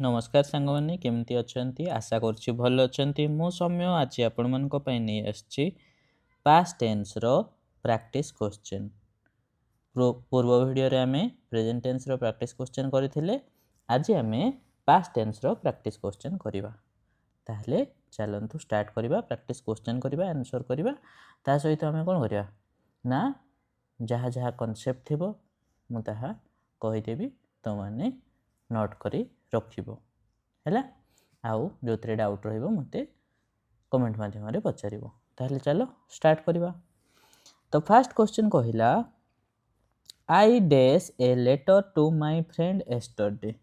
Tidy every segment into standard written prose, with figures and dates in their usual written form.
नमस्कार सांगमाने केमती अछंती आशा करछि भल अछंती मो सौम्य आज आपण मानक पई नै आछि पास्ट टेंस रो प्रैक्टिस क्वेश्चन पूर्व वीडियो रे हमें प्रेजेंट टेंस रो प्रैक्टिस क्वेश्चन करथिले आज हमें पास्ट टेंस रो प्रैक्टिस क्वेश्चन करिवा ताहले चलंतु स्टार्ट करिवा प्रैक्टिस क्वेश्चन करिवा आंसर करिवा ता सहित हमें कोन करिवा ना जहा जहा कांसेप्ट थिबो मु ताहा कहि देबी तो माने नोट करी रखिबो हैला आउ जोतरे डाउट रहइबो मते कमेंट माध्यम रे पचारिबो ताहले चलो स्टार्ट करिबा। तो फर्स्ट क्वेश्चन कहिला I dash a letter to my friend yesterday.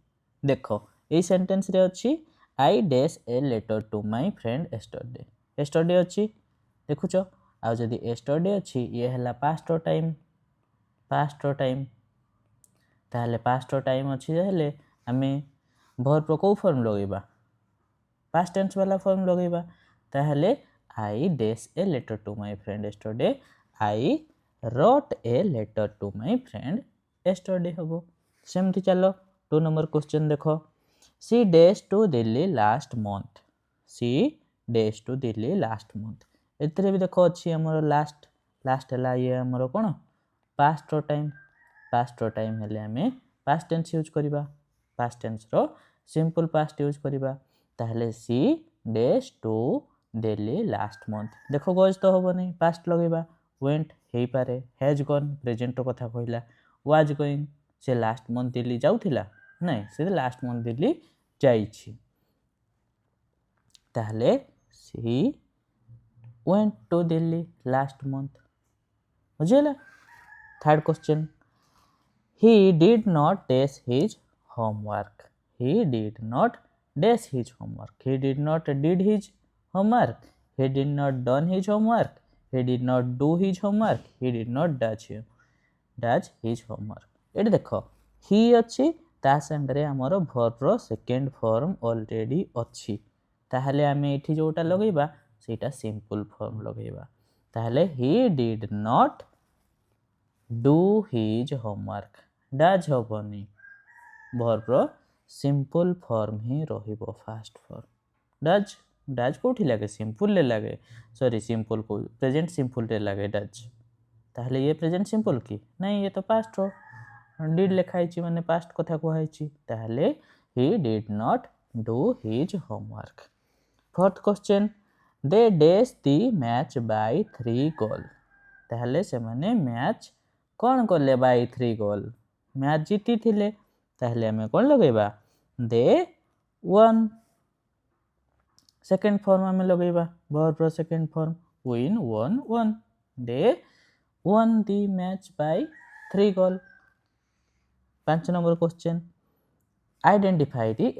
देखो ए सेंटेंस रे अछि I dash a letter to my friend yesterday. Yesterday अछि देखुचो आ जदी यस्टरडे अछि ये हला पास्ट टाइम ताहले पास्ट टाइम अछि हेले हमें वर्ब को फॉर्म लगेबा पास्ट टेंस वाला फॉर्म लगेबा ताहले I dash a letter to my friend yesterday I wrote a letter to my friend yesterday हबो। सेमती चलो 2 नंबर क्वेश्चन देखो she dash to Delhi last month she dash to Delhi last month एतरे भी देखो अछि हमर लास्ट हला ये हमर कोन पास्ट टाइम हेले हमें पास्ट टेंस यूज करिबा पास्ट टेंस रो सिंपल पास्ट यूज करिबा ताहले she dash to Delhi last month देखो गोज तो होबो नहीं पास्ट लगेबा वेंट हेई पारे हैज गॉन प्रेजेंट कथा कहला वाज गोइंग से लास्ट मंथ दिल्ली जाउथिला नहीं से लास्ट मंथ दिल्ली जाईछि ताहले she went to Delhi last month बुझिला। Third question he did not dash his homework he did not dash his homework he did not did his homework he did not done his homework he did not do his homework he did not does his homework एट देखो he अछि ता संगरे हमरो verb रो second form already अछि ताहले हमें एठी जोटा लगेबा सेटा सिंपल फॉर्म लगेबा ताहले he did not do his homework does होबनी वर्ब रो सिंपल फॉर्म ही रहिबो फास्ट फॉर्म डज कोठी लागे सिंपल ले लागे सॉरी सिंपल को प्रेजेंट सिंपल रे लागे डज ताहले ये प्रेजेंट सिंपल की नहीं ये तो पास्ट रो डिड लिखाई छी माने पास्ट कथा कहै छी ताहले ही did not do his homework. Fourth question they dash the match by 3 गोल ताहले से माने मैच कोन करले बाय 3 गोल मैच जीती थिले ताहले हमें कोन लगेबा दे वन सेकंड फॉर्म हमें लगेबा वर्ब रो second form win won they won the match by 3 goal. 5 number question identify the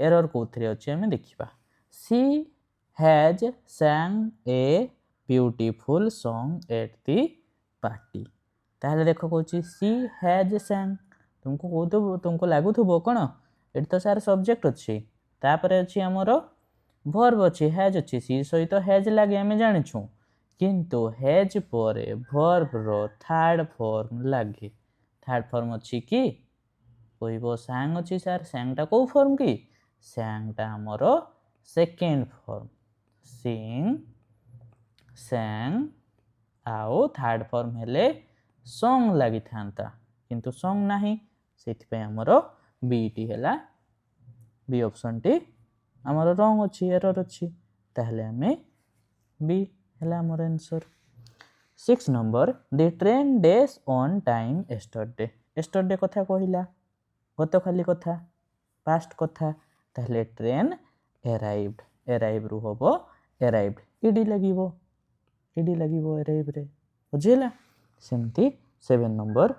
error कोथरे अछि हमें देखिबा she has sang a beautiful song at the party ताहले देखो कोची सी हैज sang तुमको लागुथबो कोन एट तो सार सब्जेक्ट अछि तापरे अछि हमरो वर्ब अछि हैज अछि सी सहित हैज लागे हमें जानि छु किंतु हैज परे वर्ब रो थर्ड फॉर्म लागे थर्ड फॉर्म अछि की कोइबो sang अछि सर sang ता को फॉर्म की sang ता हमरो सेकंड फॉर्म sing sang आओ थर्ड फॉर्म हेले सॉन्ग लागि थांता किंतु सॉन्ग नाही सेति पे हमरो बी टी हेला बी ऑप्शन टी हमरो रॉन्ग अछि एरर अछि ताहले हमें बी हेला हमर answer. 6 number the train dash on time yesterday कथा कहिला गत खाली कथा पास्ट कथा ताहले ट्रेन अराइव्ड रु होबो अराइव्ड ईडी लागिबो अराइव रे बुझिला। सेमती 7 number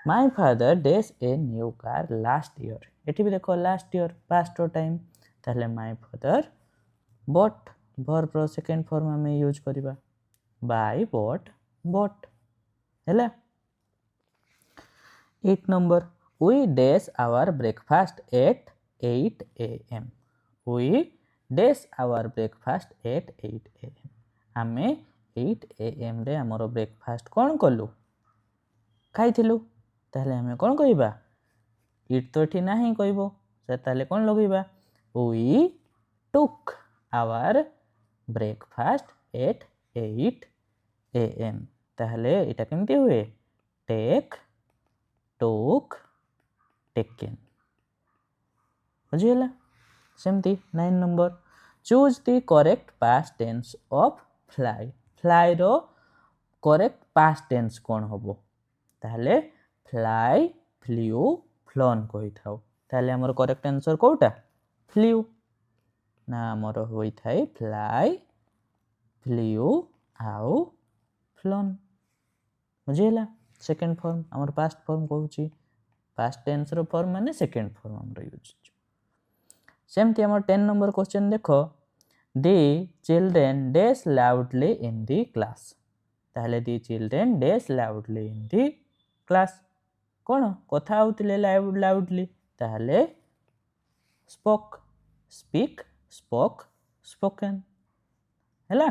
my father dash a new car last year एठी भी देखो लास्ट ईयर पास्ट टाइम ताहले माय फादर बॉट वर्ब रो सेकंड फॉर्म में यूज करिबा बाय बॉट हैला। 8 number we dash our breakfast at 8 am we dash our breakfast at 8 am हमें 8 am रे हमरो ब्रेकफास्ट कोन कलु खाइथिलु ताहले हमें कोन कहिबा इट तो एठी नाही कहइबो से ताले कौन लगेगा we took our breakfast at 8 AM ताहले इटा केमती हुए टेक टुक टेकन बुझीगला सेमती 9 number choose the correct past tense of fly fly रो करेक्ट पास्ट टेंस कौन होबो ताहले फ्लाई फ्ल्यू फ्लोन कहि थाओ ताहले हमर करेक्ट आंसर कोटा फ्ल्यू ना हमर होई थाई फ्लाई फ्ल्यू आउ फ्लोन बुझीगला सेकंड फॉर्म हमर पास्ट फॉर्म कहूची पास्ट टेंस रो फॉर्म माने सेकंड फॉर्म हमर यूज सेमती हमर 10 नंबर क्वेश्चन देखो the children dash loudly in the class ताहले the children dash loudly in the class कोन कथा होतले लाउडली ताहले स्पोक स्पीक स्पोक स्पोकन हैला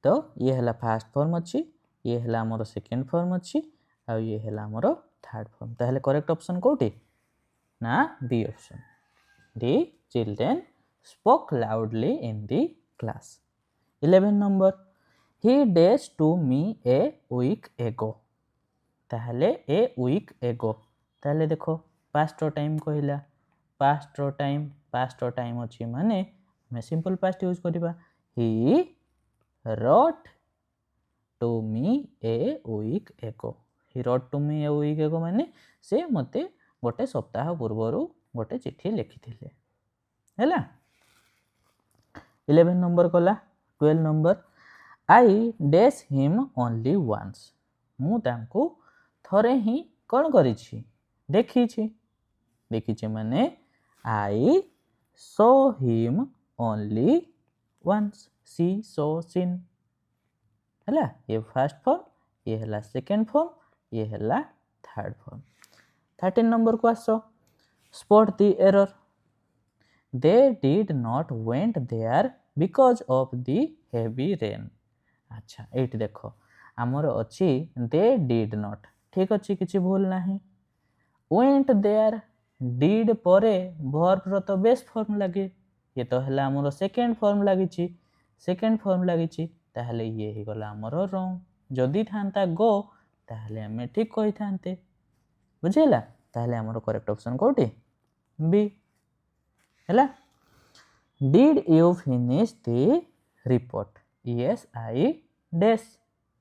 तो ये हला फर्स्ट फॉर्म अच्छी ये हला हमर सेकंड फॉर्म अच्छी आ ये हला हमर थर्ड फॉर्म ताहले करेक्ट ऑप्शन कोठी ना B option the children spoke loudly in the class 11 number he dashed to me a week ago ताहले a week ago ताहले देखो past टाइम कहला past टाइम अछि माने मैं सिंपल past यूज करिबा he wrote to me a week ago he wrote to me a week ago माने से मते गोटे सप्ताह पूर्वरु गोटे चिट्ठी लिखिथिले हैला 11 नंबर कला 12 number I dash him only once मु तांको थरे ही कोन करिछि देखिछि माने I saw him only once see saw seen हैला ये फर्स्ट फॉर्म ये हैला सेकंड फॉर्म ये हैला थर्ड फॉर्म 13 नंबर को आसो spot the error they did not went there because of the heavy rain अच्छा एठी देखो हमर अछि they did not ठीक अछि किछि भूल नाही went there did परे verb रो तो बेस फॉर्म लागे ये तो हला हमर सेकंड फॉर्म लागिछि ताहले ये ही गला हमर रॉन्ग जदी थांता गो ताहले हमें ठीक कहि थांते बुझिला ताहले हमर करेक्ट ऑप्शन कोठी बी हैला did you finish the report yes I dash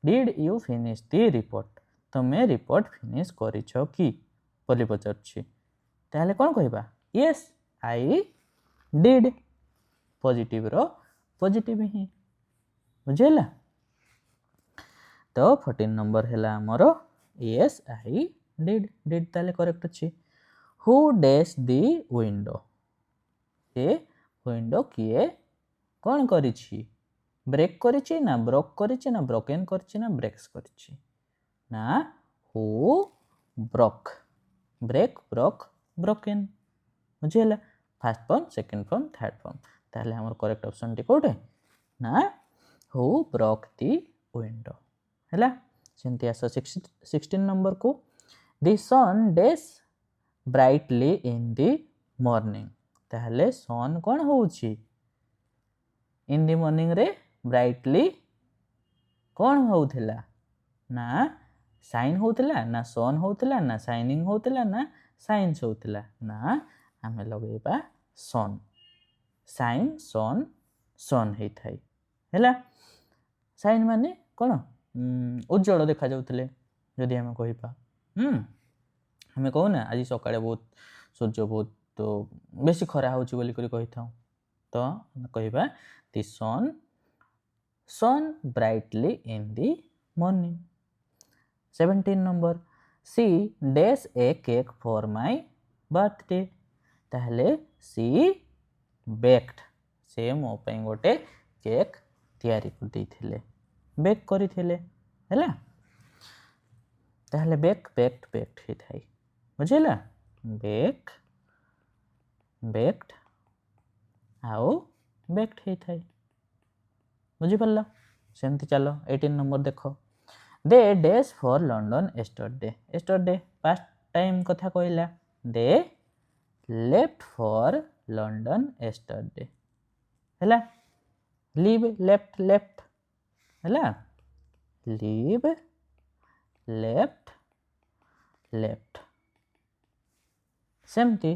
did you finish the report तमे रिपोर्ट फिनिश करिछो की बोली पचरछि ताहले कोन कहबा yes I did पॉजिटिव रो पॉजिटिव ही बुझिला तो 14 नंबर हैला हमरो yes I did ताले करेक्ट अछि who dash the window a window किए कौन करिछि ब्रेक करिछि ना ब्रोक करिछि ना ब्रोकन करिछि ना ब्रेक्स करिछि ना who broke break broke broken बुझिला first form second form third form ताहले हमर करेक्ट ऑप्शन टी कोठे ना हु ब्रोक दी विंडो हैला सेंती आसो 16 नंबर को the sun dash brightly in the morning ताहले सन कौन होउछि इन द मॉर्निंग रे ब्राइटली कौन होउथिला ना साइन होउथिला ना सन होउथिला ना साइनिंग होउथिला ना साइंस होउथिला ना हमें लगेबा सन साइन सन सन हे थाई हैला साइन माने कोन उज्जवल देखा जाउथिले जदी हम कहिबा हमें कहू ना आज सकाळे बहुत सूर्य बहुत तो बेसी खरा होउची बोली करी कहि थाउ तो कहिबा the sun brightly in the morning 17 number C dash a cake for my birthday ताहले सी बेक्ड से मो पई गोटे केक तयारी कर दैथिले बेक करिथिले हैला ताहले बेक्ड हे थाई बुझिला बेक्ड आओ बेक्ड हे थाई बुझी पल्ला सेमती चलो 18 नंबर देखो they dash for London yesterday past time कथा कहला दे left for London yesterday ହେଲା leave left ହେଲା leave left सेमती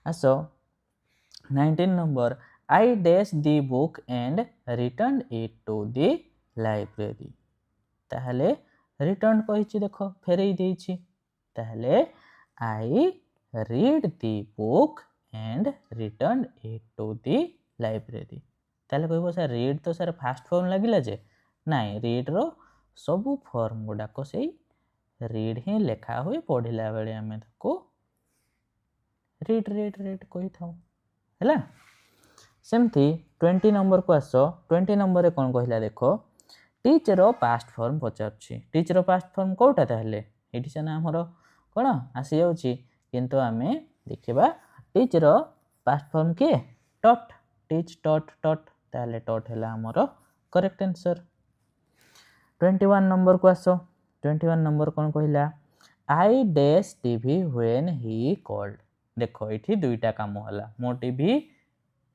आस 19 number I dash the book and returned it to the library ताहले रिटर्न कहिछि देखो फेरई देछि ताहले I read the book and returned it to the library ताहले कहबो सर रीड तो सर फास्ट फॉर्म लागिला जे नाइ रीड रो सब फॉर्म गुडा को सेई रीड ही लेखा होई पढिला बेले हमें को रीड कहि थाउ हैला सेमती 20 नंबर को आसो 20 नंबर रे कोन कहिला देखो टीचर पास्ट फॉर्म पचारछि टीचर पास्ट फॉर्म कोटा ताहले एठी सना हमरो कोन आसी जाउछि किंतु हमें देखिबा टीचर पास्ट फॉर्म के टॉट टीच टॉट ताहले टॉट हैला हमरो करेक्ट आंसर 21 नंबर को आसो 21 नंबर कोन कहिला I dash TV when he called देखो एठी दुईटा काम होला मो टीवी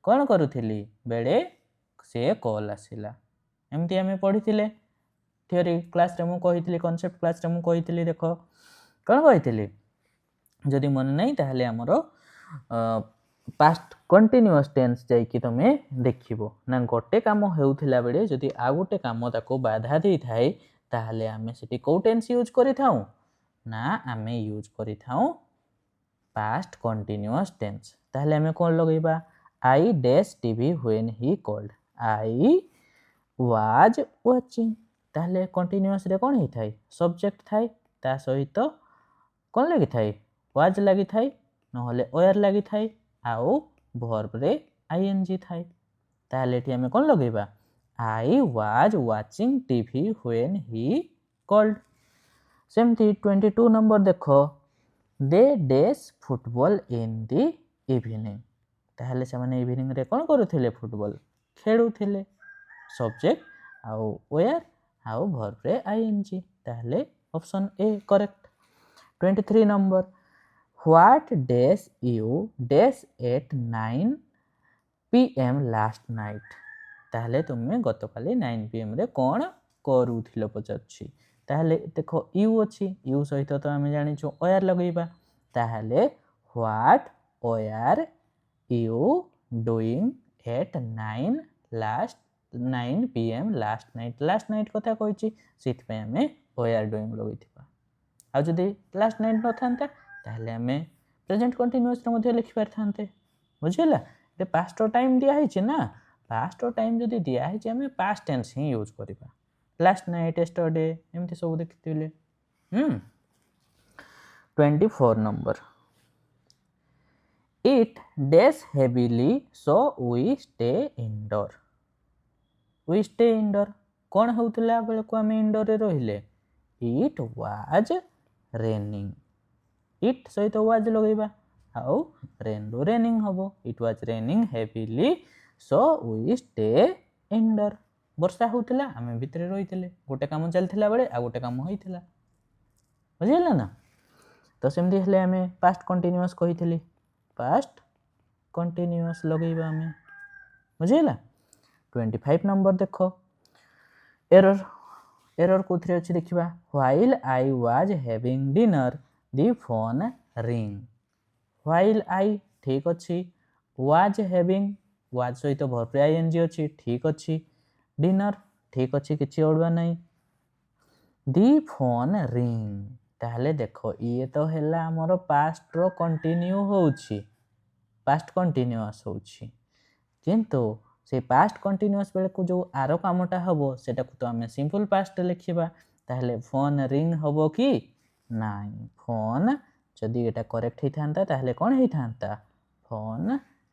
कोन करूथिली बेले से कॉल आसिला एमती हमें पढिथिले थ्योरी क्लास रे मु कहिथिली कांसेप्ट क्लास रे मु कहिथिली देखो कोन कहिथिली जदि मन नै ताहले हमरो पास्ट कंटीन्यूअस टेंस जाई कि तमे देखिबो ना गोटे काम हेउथिला बेले जदि आ गोटे काम ताको बाधा देई थाए ताहले हमें सेठी को टेंस यूज करि थाउ ना हमें यूज करि थाउ पास्ट कंटीन्यूअस टेंस ताहले हमें कोन लगैबा I dash TV when he called I was watching ताहले कंटीन्यूअस रे कोन हे थाई सब्जेक्ट थाई ता सहित कोन लागि थाई was लागि थाई न होले were लागि थाई आउ वर्ब रे ing थाई ताहले एठी हमें कोन लगैबा I was watching TV when he called सेमती 22 नंबर देखो they dash football in the evening ताहले से माने इवनिंग रे कोन करूथिले फुटबॉल खेलुथिले सब्जेक्ट आउ वेयर आउ वर्ब रे ing ताहले option A correct 23 number what dash you dash at 9 pm last night ताहले तुमे गतकाली 9 pm रे कोन करूथिलो पचाछि ताहले देखो यू अछि यू सहित तो हम जानि छु वेयर लगैबा ताहले what were you doing at 9 pm last night कथा कहिछि सिथ पे हमें were doing लगैथिबा आ जदी last night न थांता ताहले हमें प्रेजेंट कंटीन्यूअस रे मध्ये लिखि परथांते बुझिला ए पास्ट टाइम दिया है ना पास्ट टाइम जदी दिया है हमें पास्ट टेंस ही यूज करबा लास्ट नाइट यस्टरडे एमती सब देखिथिले 24 number It dash heavily so we stay indoor कोन होउतला बेले को हम इंडोर रे रहिले It was raining it सहित was लगैबा आउ rain रो raining हबो It was raining heavily so we stay indoor वर्षा होउतला हम भितरे रहितले गोटे काम चलथिला बेले आ गोटे काम होइतला बुझिला ना तो सेमदी हले हमें पास्ट कंटीन्यूअस कहितली पास्ट कंटीन्यूअस लगैबा हमें बुझिला 25 नंबर देखो एरर कोथरे अछि देखिबा while I was having dinner the phone ring while I ठीक अछि was having was सहित verb ing अछि ठीक अछि डिनर ठीक अछि किछि ओडबा नै the phone ring ताहले देखो ये तो हैला हमरो पास्ट रो कंटिन्यू होउछि पास्ट कंटीन्यूअस होउछि किंतु से पास्ट कंटीन्यूअस बेले को जो आरो कामटा हबो सेटा को तो हमें सिंपल पास्ट लिखिबा ताहले फोन रिंग हबो कि नाही फोन जदी एटा करेक्ट हि थांता ताहले कोन हि थांता फोन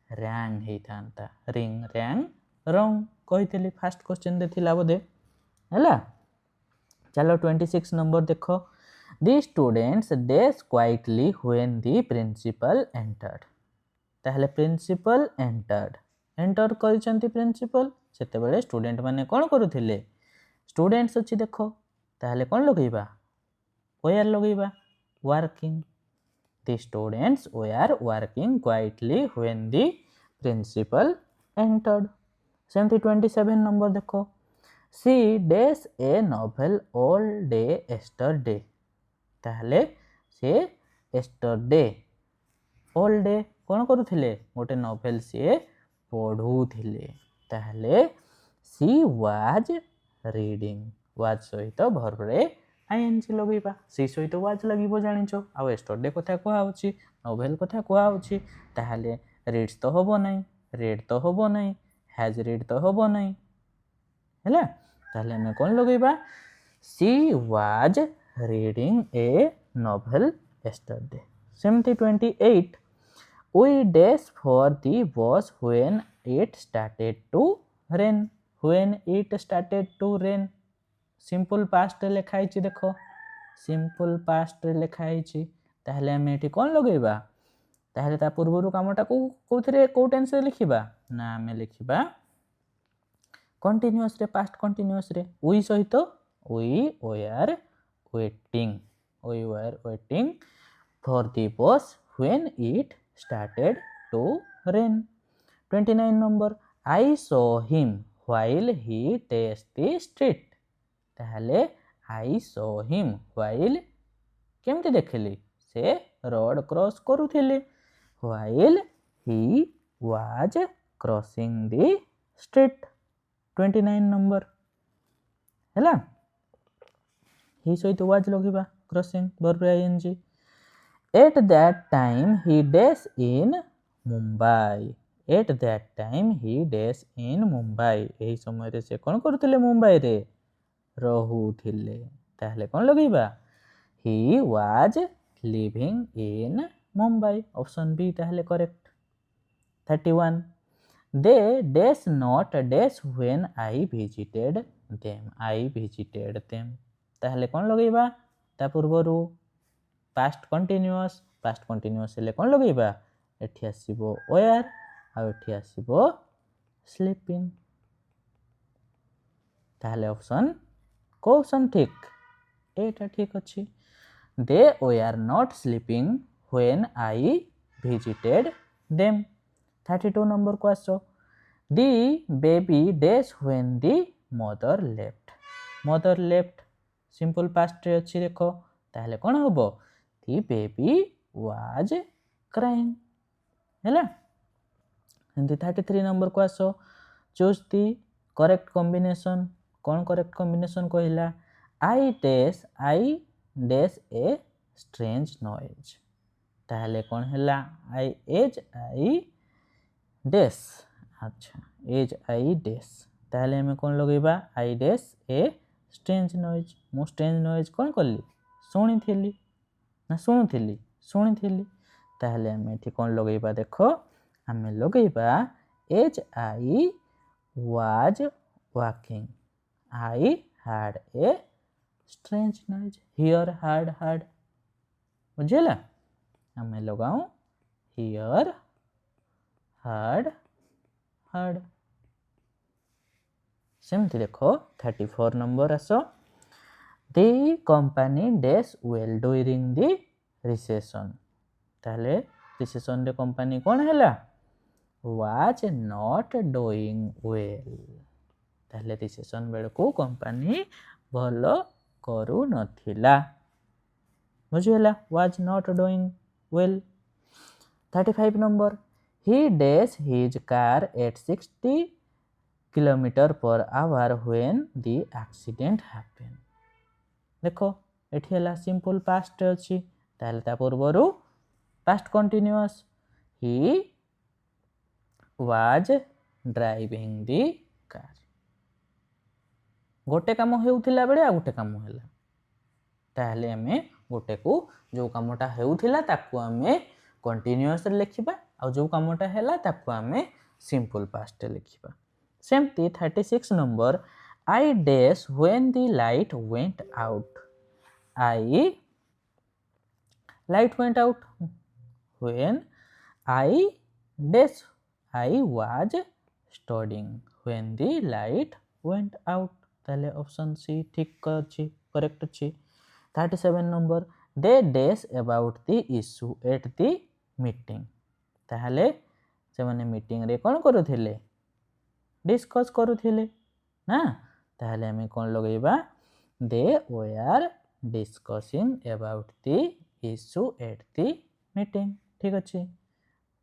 रैंग हि थांता रिंग रैंग रॉन्ग कहितली फर्स्ट क्वेश्चन दे थिला बोधे हैला चलो 26 नंबर देखो the students dash quietly when the principal entered ताहले प्रिंसिपल एंटर करिसंती प्रिंसिपल सेते बेले स्टूडेंट माने कोन करूथिले स्टूडेंट्स अछि देखो ताहले कोन लगैबा वेयर लगैबा working The students were working quietly when the principal entered. सेमती 27 नंबर देखो, she dash a novel all day yesterday, ताहले से एस्टरडे ऑल डे कौन करुथिले, गोटे नोवेल सी पढ़ुथिले, ताहले सी वाज रीडिंग, वाज सहित भर्ब रे आईएनजी लगेबा, सी सहित वाज लगिबो जानिचो, आ एस्टरडे कथा कुआ होची, नोवेल कथा कुआ होची, ताहले रीड्स तो होबो नै, रेड तो होबो नै, हैज रीड तो होबो नै, हैला, ताहले हमें कौन लगेबा, she was reading a novel yesterday. सेमती 28, we dash for the bus when it started to rain, when it started to rain, simple past लिखाई देखो, सिंपल पास्ट लिखाई, ताहले हमें ये कौन लगेबा, ताहले ता पूर्वर कामटा को कोथरे को टेंस रे लिखिबा ना, हमें लिखिबा कंटीन्यूअस रे, पास्ट कंटीन्यूअस रे, वी सहित we were waiting, we were waiting for the bus when it started to rain। 29 number, I saw him while he dashed the street, ताहले I saw him while केमती देखली, से road cross करुथिले, while he was crossing the street। 29 number हैला, ही सहित was लगिबा, crossing verb ING. At that time he dash in Mumbai, at that time he dash in Mumbai, एही समय रे से कोन करुथिले, मुंबई रे रहुथिले, ताहले कोन लगेबा, he was living in Mumbai, option B ताहले correct. 31, they dash not dash when I visited them, I visited them, ताहले कोन लगेबा, ता पूर्वरु पास्ट कंटीन्यूअस हेले कोन लगेबा, एठी आसीबो वेयर आ एठी आसीबो स्लीपिंग, ताहले ऑप्शन को ऑप्शन ठीक, एटा ठीक अछि। They were not sleeping when I visited them. 32 number को आसो, the baby dash when the mother left, mother left simple past रे अछि देखो, ताहले कोन होबो, दी बेबी वाज क्राइंग, हैला। 33 नंबर को आसो, चूज दी करेक्ट कॉम्बिनेशन, कौन करेक्ट कॉम्बिनेशन कहला, I dash a strange noise, ताहले कौन हैला, आई डैश, अच्छा एज आई डैश, ताहले हमें कौन लगेबा, I dash a strange noise, मु स्ट्रेंज नॉइज कौन करली, शुणिथिली ना शुणिथिली, ताहले हमें एठी कौन लगेबा, देखो हमें लगेबा as I was walking, I had a strange noise, here had, बुझेला, हमें लगाऊं here had, सेमती देखो 34 नंबर आसो, the company dash well during the recession, ताहले रिसेशन रे कंपनी कौन हैला, was not doing well, ताहले रिसेशन बेल को कंपनी भलो करू नथिला, बुझिला, was not doing well। 35 number, he dash his car at 60 km/h when the accident happened, देखो एठी हला सिंपल पास्ट अछि, ताहले ता पूर्वरु past continuous, he was driving the car, गोटे काम हेउथिला बेले आ गोटे काम हैला, ताहले हमें गोटे को जो कामटा हेउथिला ताकू हमें कंटीन्यूअस लिखिबा, आ जो कामटा हैला ताकू हमें सिंपल पास्ट लिखिबा। सेमती 36 number, I dash when the light went out, I light went out, when I dash I was studying when the light went out, ताहले ऑप्शन सी ठीक अछि, करेक्ट अछि। 37 number, they dash about the issue at the meeting ताहले से माने meeting रे कोन करूथिले discuss करूथिले ना ताहले हमें कोन लगेबा they were discussing about the issue at the meeting ठीक अछि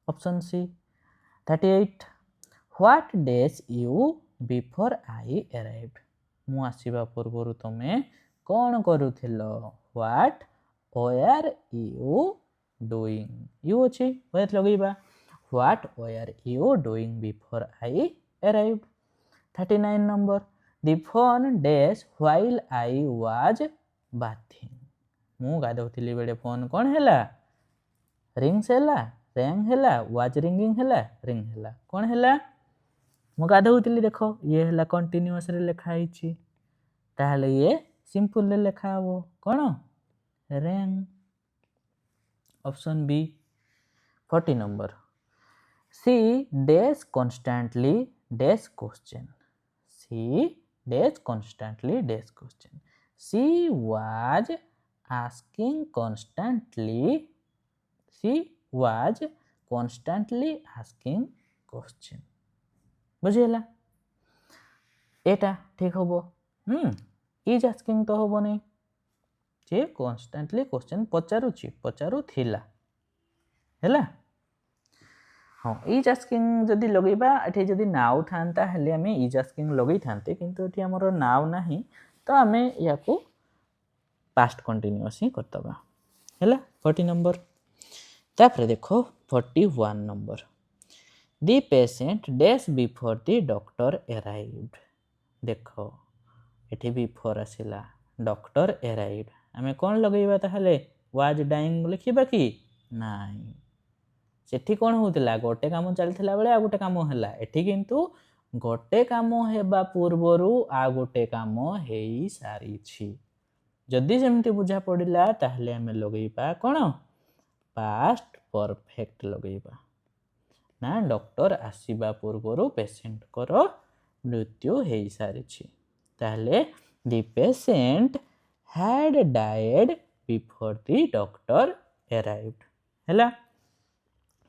option C 38 what dash you before I arrived मु आसीबा पूर्वरु तमे कोन करूथिलो what were you doing you अछि वयत लगेबा what were you doing before I arrived 39 number the phone dash while I was bathing मु गाधौथिली बेले फोन कोन हैला रिंग्स हैला रैंग हैला वाज रिंगिंग हैला रिंग हैला कोन हैला मु गाधौथिली देखो ये हैला कंटीन्यूअस रे लिखा हिची ताहले ये सिंपल रे लिखा हो कोन wrong option B 40 number C dash constantly dash question she dash constantly dash question she was asking constantly asking question बुझिला एटा ठीक होबो इज आस्किंग तो होबो नहीं जे constantly क्वेश्चन पचारू थिला हैला हाँ इज आस्किंग जदि लगेबा एठी जदि नाउ थांता हेले हमें इज आस्किंग लगई थांते किंतु एठी हमरो नाउ नाही तो हमें याकू पास्ट कंटीन्यूअस ही करतबा हैला 40 नंबर तापर देखो 41 number the patient dash before the doctor arrived देखो एठी बिफोर आसिला डॉक्टर अराइव्ड हमें कोन लगेबा ताहले वाज डाइंग लिखिबा कि नाही सेठी कोन होतिला गोटे काम चलथिला बेले आ गोटे काम हैला एठी किंतु गोटे काम हेबा पूर्वरु आ गोटे काम हेई सारी छी जदि सेमती बुझा पड़िला ताहले हमें लगेबा कोन पास्ट परफेक्ट लगेबा ना डॉक्टर आसीबा पूर्वरु पेशेंट करो मृत्यु हेई सारी छी ताहले the patient had died before the doctor arrived हैला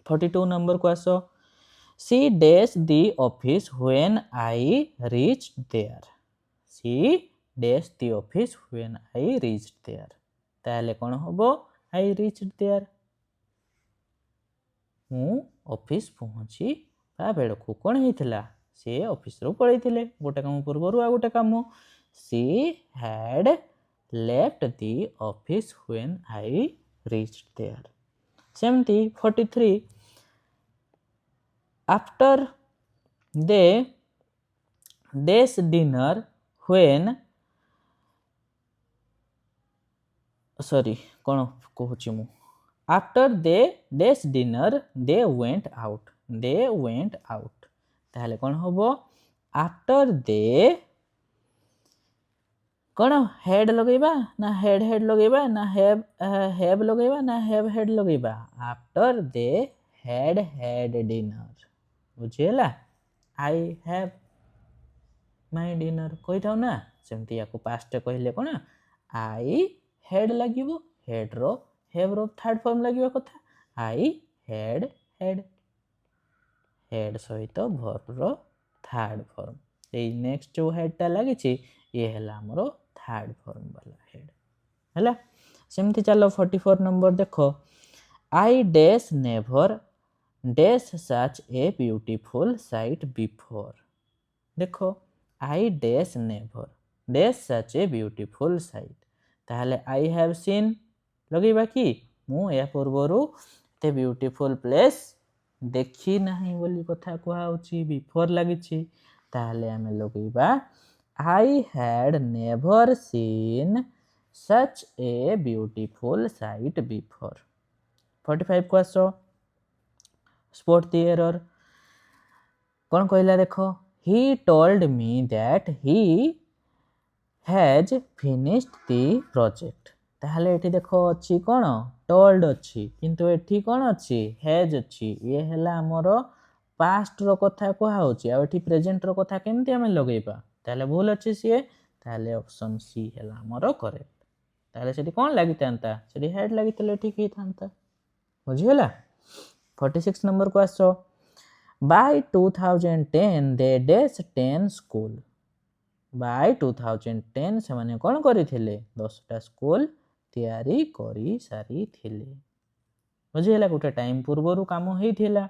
42 नंबर को आसो she dash the office when I reached there she dash the office when I reached there ताले कोन होबो I reached there मु ऑफिस पहुंची बा बेडकू कोन हेतिला से ऑफिस रो पळैथिले गोटे काम पूर्वरु आ गोटे काम she had left the office when I reached there 43 after they dash dinner when sorry कोन कहूची मु after they dash dinner they went out ताहले कोन होबो after they कोन हेड लगेबा ना हेड लगेबा ना हैव लगेबा ना हैव हेड लगेबा आफ्टर दे हैड डिनर बुझेला आई हैव माय डिनर कहि थाउ ना सेमती याको पास्ट कहले कोन आई हेड लागिबो हेड रो हैव रो थर्ड फॉर्म लागिबा कथा आई हेड सहित वर्ब रो थर्ड फॉर्म ए नेक्स्ट जो हेड ता लागि छी ये हैला हमरो थर्ड फॉर्म वाला हेड हैला सेमती चलो 44 नंबर देखो I dash never dash such a beautiful sight before देखो I dash never dash such a beautiful sight ताहले आई हैव सीन लगेबा कि मु या पूर्वरु ते ब्यूटीफुल प्लेस देखी नाही बोली कथा कोहा होची बिफोर लागि छी ताहले हमें लगेबा I had never seen such a beautiful sight before 45 को आसो spot the error कौन कहला देखो he told me that he has finished the project ताहले एठी देखो अछि कोन told अछि किंतु एठी कोन अछि has अछि ये हैला हमरो पास्ट रो कथा कोहा होची आ एठी प्रेजेंट रो कथा केमती हमें लगेबा ताले भूल अछि से ताले ऑप्शन सी हैला हमरो करेक्ट ताहले सेठी कोन लागि थांता सेठी हैड लागि तले ठीक ही थांता बुझियला 46 नंबर को आसो by 2010 they dash 10 school by 2010 से माने कोन करिथिले 10टा स्कूल तयारी करी सारी थिले बुझियला गोटे टाइम पूर्वरु काम हेइथिला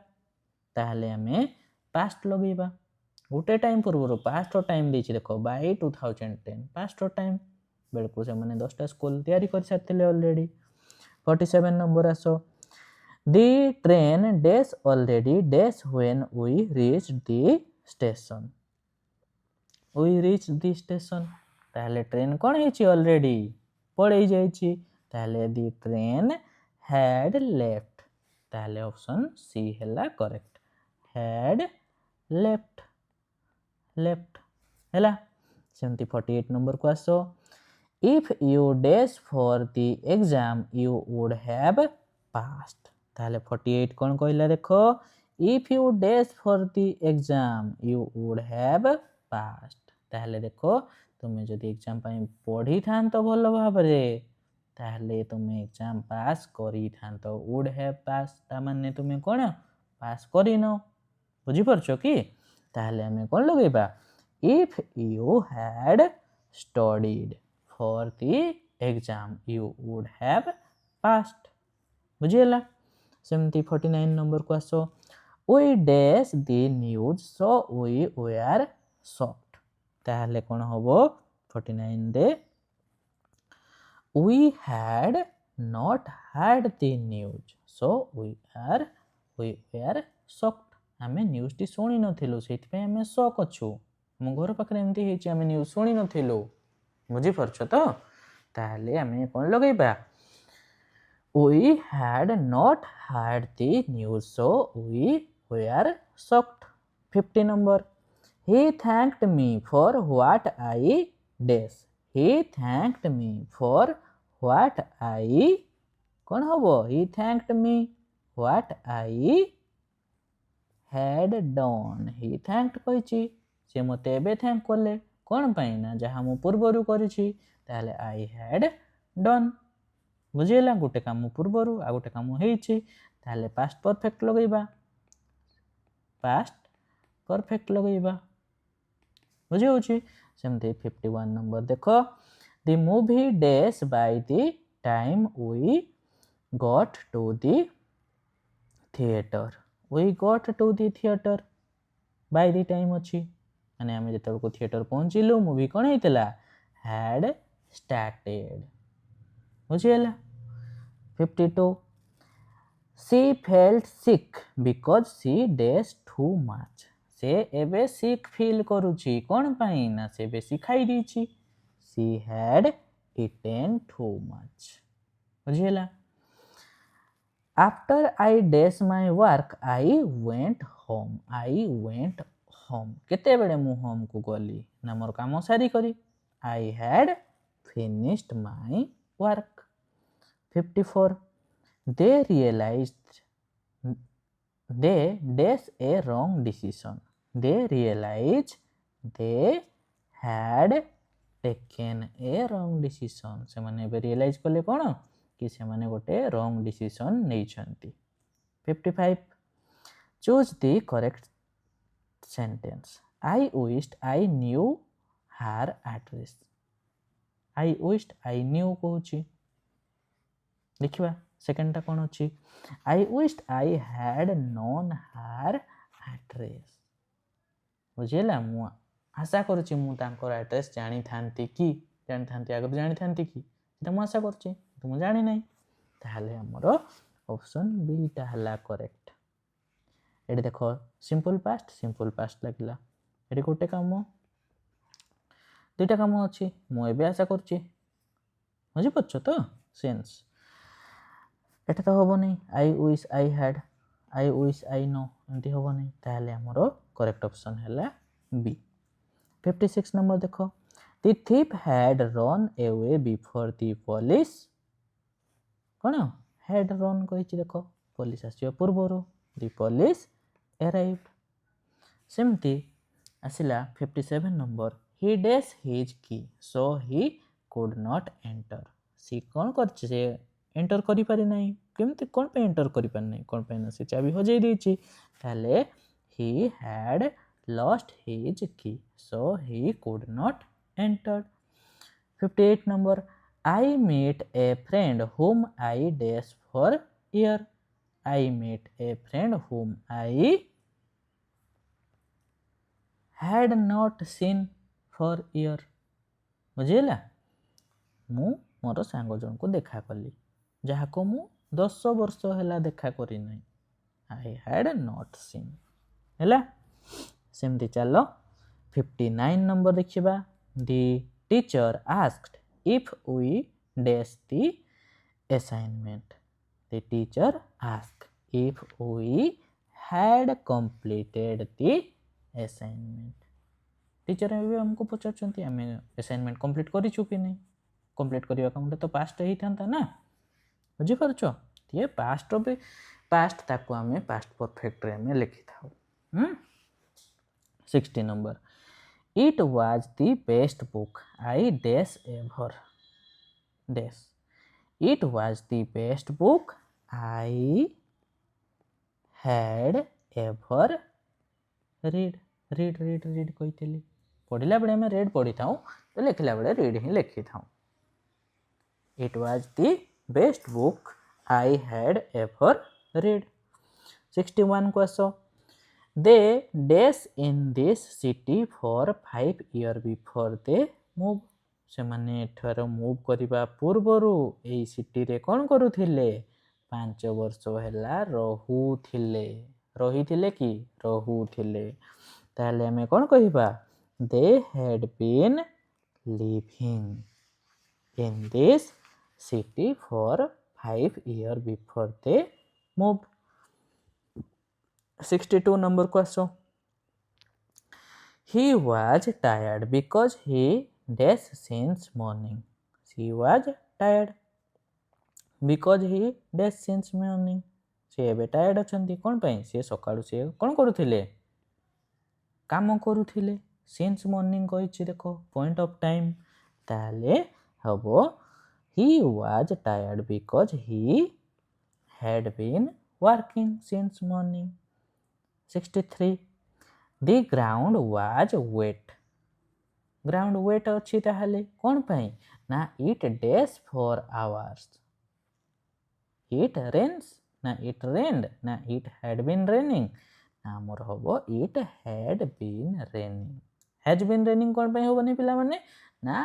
ताहले हमें पास्ट लगेबा गोटे टाइम पूर्वरु पास्ट टाइम देछि देखो बाय 2010 पास्ट टाइम बेलको से माने 10टा स्कूल तयारी कर सारथिले ऑलरेडी 47 नंबर आसो The train dash already dash when we reached the station. We reached the station. ताहले ट्रेन कौन है ऑलरेडी पड़े जाइए ताहले the train had left ताहले ऑप्शन सी हैला करेक्ट had left left हैला सेमती 48 नंबर को आसो if you dash for the exam you would have passed ताहले 48 कौन कहला देखो if you dash for the exam you would have passed ताहले देखो तुम्हें जदि एग्जाम पाई पढ़ी थान तो भल भाबरे ताहले तुम्हें एग्जाम पास करी थान तो would have pass ता माने तुम्हें कोन पास करिनो बुझी परछो कि ताहले हमें कोन लगेबा if you had studied for the exam you would have passed बुझियला सेमती 49 नंबर को आसो we dash the news so we were shocked ताहले कोन होबो 49 दे we had not heard the news so we were shocked हमें न्यूज़ टी सुनी नथिलु सेति पे हमें शॉक अछु हम घर पाखरे एमती हेची हमें न्यूज़ सुनी नथिलु बुझी परछो तो ताहले हमें कोन लगेबा we had not heard the news so we were shocked 50 number he thanked me for what I dash he thanked me for what I कौन होबो he thanked me what I had done he thanked कहिछि से मते एबे thank करले कोन पई ना जहा मु पूर्वरु करिछि ताले I had done बुझियला गोटे काम पूर्वरु आ गोटे काम हेइछि ताले पास्ट परफेक्ट लगेबा पास्ट परफेक्ट लगेबा बुझि होछि सेमते 51 नंबर देखो the movie dash by the time we got to the theatre we got to the theatre by the time अछि माने हम जेतल को थिएटर पहुंचिलु मूवी कोन हेतला हैड स्टार्टेड बुझियला 52 she felt sick because she dashed too much से एबे sick feel करूची कोन पई ना से बेसी खाई दीची she had eaten too much बुझियला after I dash my work I went home केते बेले मु होम को गली ना मोर काम सारी करी I had finished my work 54 they realized they dash a wrong decision they realized they had taken a wrong decision से माने बे रियलाइज करले कोन कि से माने गोटे wrong decision नै छंती 55 choose the correct sentence I wished I knew her address I wished I knew कहूची देखिबा second टा कोन अछि I wished I had known her address बुझियला मु आशा करूची मु तांकर एड्रेस जानि थांती कि जानि थांती आगर जानि थांती कि त मु आशा करची त मु जानि नै ताहले हमर ऑप्शन बी टा हला करेक्ट एडी देखो सिंपल पास्ट लागला एडी कोटे काम दुटा काम अछि मु एबे आशा करची बुझि पछो तो सेंस एटा तो होबो नै I wish I had I wish I know एंती होबो नै ताहले हमरो करेक्ट ऑप्शन हैला बी 56 नंबर देखो the thief had run away before the police कोन had run कहिछि देखो पुलिस आसियो पूर्वरो द पुलिस arrived सेमती आसिला 57 नंबर he dash his key so he could not enter C कौन कर एंटर करि पारि नाही केमती कौन पे एंटर करि पारि नाही कौन पे ना से चाबी हजेई देछि ताले he had lost his key so he could not enter 58 number I met a friend whom I dash for year I met a friend whom I had not seen for year बुझिला मु मोर सांग जन को देखा कली जहा को मु 10 वर्ष हैला देखा करी नहीं I had not seen हैला सेमती चलो 59 नंबर देखिबा the teacher asked if we dash the assignment the teacher asked if we had completed the assignment teacher भी हमको पचारछंती हमें असाइनमेंट कंप्लीट करिछु कि नहीं कंप्लीट करिया कामटा तो पास्ट ही थांता ना बुझी परछो ये पास्ट भी पास्ट ताको हमें पास्ट परफेक्ट रे में लिखि थाउ 60 number it was the best book I dash ever dash it was the best book I had ever read read read read कही पढ़ला बेले आम रेड पढ़ी था तो लिखला बेले रीड ही लिखी था it was the best book I had ever read 61 को आसो they dash in this city for 5 year before they move से माने एठार मूव करबा पूर्वरु एई सिटी रे कोन करूथिले 5 वर्ष हैला रहुथिले रहिथिले कि रहुथिले ताले हमें कोन कहिबा they had been living in this city for 5 years before they moved 62 number को आसो he was tired because he dash since morning he was tired because he dash since morning से एबे टायर्ड अछंती कोन पई से सकाळु से कोन करूथिले काम करूथिले since morning कहिछि देखो point of time ताले हबो he was tired because he had been working since morning 63 the ground was wet अछि ताले कोन पई ना it dash for hours it rains ना it rained ना it had been raining ना मोर हबो it had been raining has been raining कोन पई होबनी पिला माने ना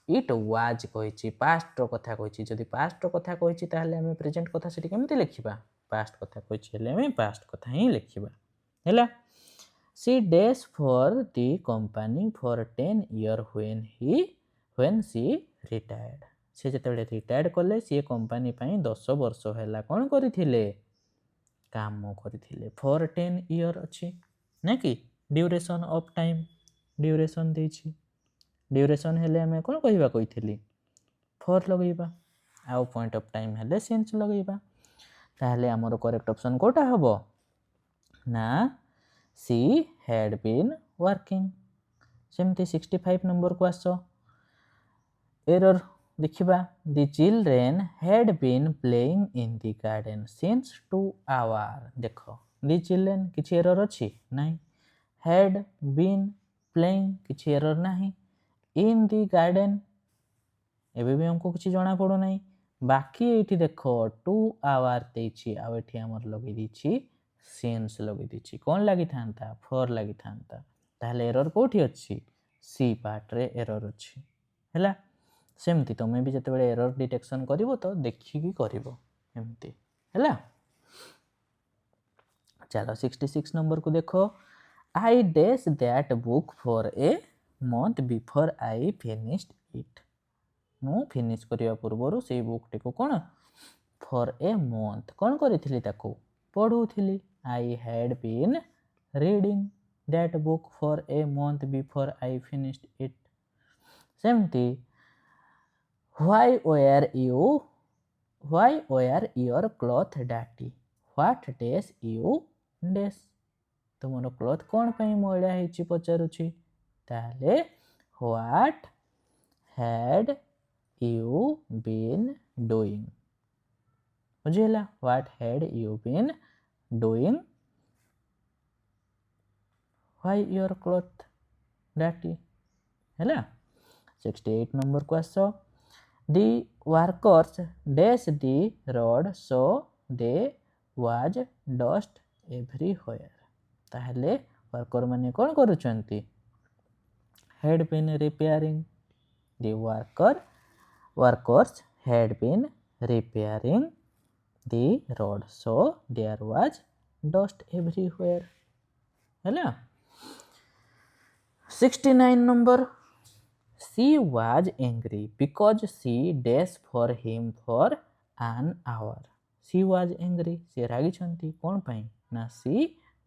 it was कहिछि पास्ट रो कथा कहिछि जदि पास्ट रो कथा कहिछि ताहले हम प्रेजेंट कथा सेठी केमति लिखिबा पास्ट कथा कहिछि हेले हम पास्ट कथा ही लिखिबा हैला she dash for the company for 10 year when she retired से जतबेले रिटायर्ड कले से कंपनी पई 10 वर्ष हैला कोन करिथिले काम करिथिले for 10 year अछि ना कि ड्यूरेशन ऑफ टाइम ड्यूरेशन देछि ड्यूरेशन हेले हमें कोन कहिबा कहिथिली फॉर लगैबा आउ पॉइंट ऑफ टाइम हेले सिंस लगैबा ताहले हमर करेक्ट ऑप्शन कोटा हबो ना सी हैड बीन वर्किंग सेमती 65 नंबर को आसो एरर देखिबा the children had been playing in the garden since 2 hour देखो द चिल्ड्रेन किछि एरर अछि नाही हैड बीन प्लेइंग किछि एरर नाही इन दी गार्डन एबे भी हमको किछि जणा पड़ो नाही बाकी एठी देखो 2 आवर देछि आ एठी हमर लगै दिछि सिंस लगै दिछि कोन लागि थांता फॉर लागि थांता ताहले एरर कोठी अछि सी पार्ट रे एरर अछि हैला सेमती तमे भी जते बेले एरर डिटेक्शन करिवो तो देखि की करिवो एमती हैला चलो 66 नंबर को देखो I dash that book for a month before I finished it. मु फिनिश करिया पूर्वरु से बुक टिको कोन for a month कोन करिथिली ताको पढुथिली I had been reading that book for a month before I finished it. सेमती why were your cloth dirty? What dash you dash? तुमरो cloth कोन पई मोइडा हेछि पचारुछि ताले what had you been doing? बुझिला what had you been doing? Why your cloth dirty? ହେଲା 68 नंबर को आस the workers dashed the road so there was dust everywhere. ताहले वर्कर माने कौन करूचंती had been repairing. The workers had been repairing the road so there was dust everywhere. ହେଲା 69 number. She was angry because she dashed for him for an hour. She was angry. से रागी छंती कौन पाई ना she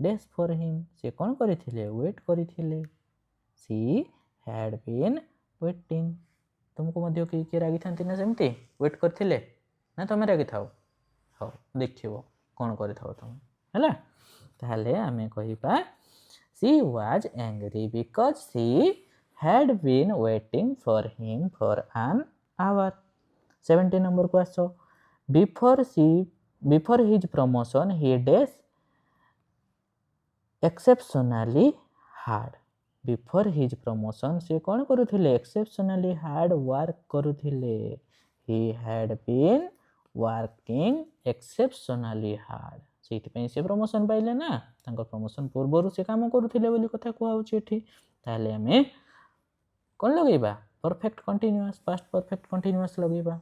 dashed for him. से कौन करिथिले wait करिथिले. She had been waiting. तुमको मध्य किए रागी थांती ना सेमती वेट करथिले ना तमे रागी थाओ हो देखिबो कोन करि थाओ तमे हैला ताहले आमे कहिबा she was angry because she had been waiting for him for an hour. 70 number को आसो before his promotion he days exceptionally hard. Before his promotion से कौन करुथिले exceptionally hard work करुथिले. He had been working exceptionally hard. ସେଇଥିପାଇଁ ସେ promotion ପାଇଲେ ନା ତାଙ୍କ promotion ପୂର୍ବରୁ ସେ କାମ କରୁଥିଲେ ବୋଲି କଥା କୁହାହେଉଛି ଏଠି. ତାହେଲେ ଆମେ କ'ଣ ଲଗେଇବା perfect continuous past perfect continuous ଲଗେଇବା.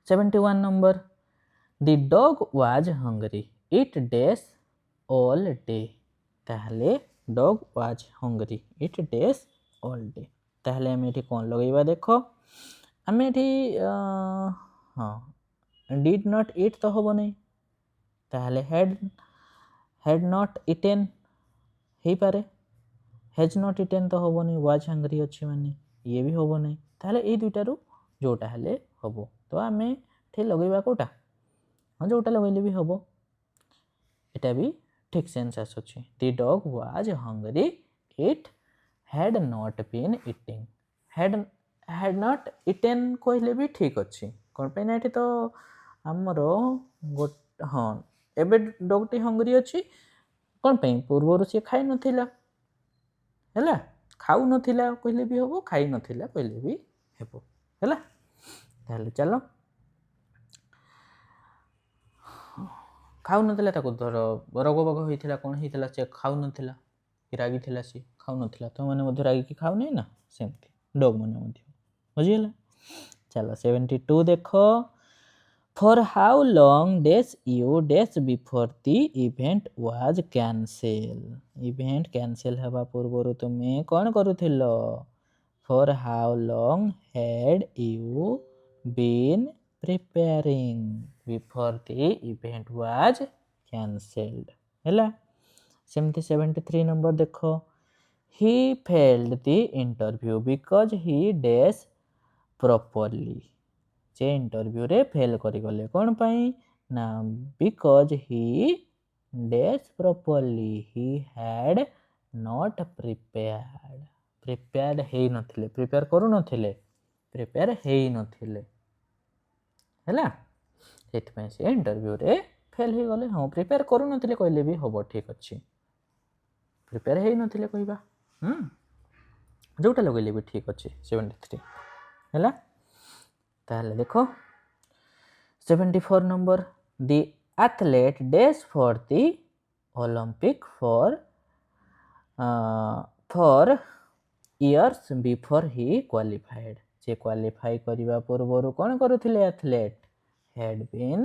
71 number the dog was hungry it days all day. ତାହେଲେ dog was hungry it days all day. ତାହେଲେ ଆମେ ଏଠି କ'ଣ ଲଗେଇବା ଦେଖ ଆମେ ଏଠି ହଁ did not eat ତ ହେବ ନାହିଁ ତାହେଲେ had not eaten ହେଇପାରେ has not eaten ତ ହେବନି was hungry ଅଛି ମାନେ ଇଏ ବି ହେବ ନାହିଁ ତାହେଲେ ଏଇ ଦୁଇଟାରୁ ଯେଉଁଟା ହେଲେ ହେବ ତ ଆମେ ଏଠି ଲଗେଇବା କେଉଁଟା ହଁ ଯେଉଁଟା ଲଗେଇଲେ ବି ହେବ ଏଇଟା ବି ଠିକ୍ ସେନ୍ସ ଆସୁଛି. The dog was hungry it had not been eating. had not eaten କହିଲେ ବି ଠିକ୍ ଅଛି କ'ଣ ପାଇଁ ନା ଏଠି ତ ଆମର ହଁ ଏବେ ଡଗ୍ଟି ହଙ୍ଗରି ଅଛି କ'ଣ ପାଇଁ ପୂର୍ବରୁ ସିଏ ଖାଇ ନଥିଲା ହେଲା ଖାଉନଥିଲା କହିଲେ ବି ହେବ ଖାଇ ନଥିଲା କହିଲେ ବି ହେବ ହେଲା. ତାହେଲେ ଚାଲ ଖାଉନଥିଲା ତାକୁ ଧର ରୋଗ ବୋଗ ହେଇଥିଲା କ'ଣ ହେଇଥିଲା ସେ ଖାଉନଥିଲା କି ରାଗିଥିଲା ସିଏ ଖାଉନଥିଲା ତ ମାନେ ମଧ୍ୟ ରାଗିକି ଖାଉନି ନା ସେମିତି ଡଗ୍ ମାନେ ମଧ୍ୟ ବୁଝିଗଲା. ଚାଲ 72 ଦେଖ for how long days you days before the event was cancelled. Event cancel ହେବା ପୂର୍ବରୁ ତୁମେ କ'ଣ କରୁଥିଲ for how long had you been preparing before the event was cancelled. ହେଲା ସେମିତି 73 ନମ୍ବର ଦେଖ he failed the interview because he days properly. ସେ ଇଣ୍ଟରଭ୍ୟୁରେ ଫେଲ୍ କରିଗଲେ କ'ଣ ପାଇଁ ନା because he dash properly he had not prepared ହେଇନଥିଲେ ପ୍ରିପେୟାର କରୁନଥିଲେ ପ୍ରିପେୟାର ହେଇନଥିଲେ ହେଲା ସେଥିପାଇଁ ସେ ଇଣ୍ଟରଭ୍ୟୁରେ ଫେଲ୍ ହେଇଗଲେ. ହଁ ପ୍ରିପେୟାର କରୁନଥିଲେ କହିଲେ ବି ହେବ ଠିକ୍ ଅଛି ପ୍ରିପେୟାର ହେଇନଥିଲେ କହିବା ଯେଉଁଟା ଲଗେଇଲେ ବି ଠିକ୍ ଅଛି 73 ହେଲା. ତାହେଲେ ଦେଖ 74 number the athlete days for the Olympic for years before he qualified. ସେ କ୍ୱାଲିଫାଇ କରିବା ପୂର୍ବରୁ କ'ଣ କରୁଥିଲେ ଆଥଲେଟ୍ had been